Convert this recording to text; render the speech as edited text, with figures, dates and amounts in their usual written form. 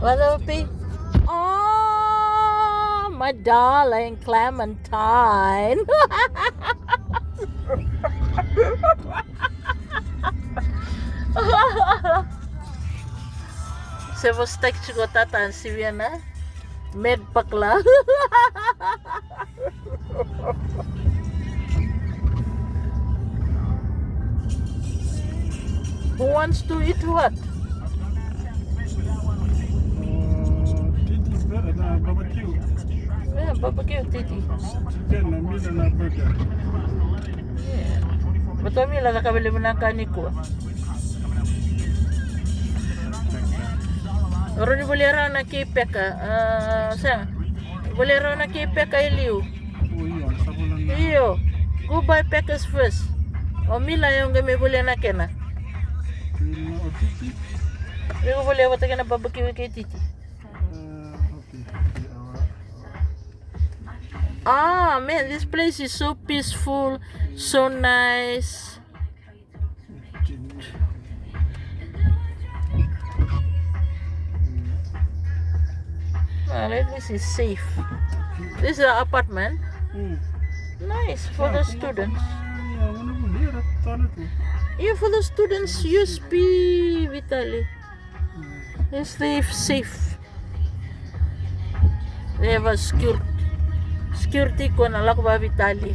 What will be? Oh, my darling Clementine. Se vos tek chigotatan si viena med pakla. Who wants to eat what? Titi na barbecue. Yeah, barbecue titi. Chicken na meat na burger. Yeah. Betul mi lah kabeli menangkan niku. Orang ni boleh rana ke peka. Sang. Boleh rana ke peka iliu. Oh iya, sabulan na. Iyo. Go buy packers first. O mila yung game boleh nak kena. Pila o titi. Yo boleh buat kena barbecue ke titi. Okay. Ah, man, this place is so peaceful, so nice. Well, at least it's safe. This is an apartment. Nice for the students. Yeah, for the students, USB, Vitali. It's safe. They have a security ko na lakba Vitali.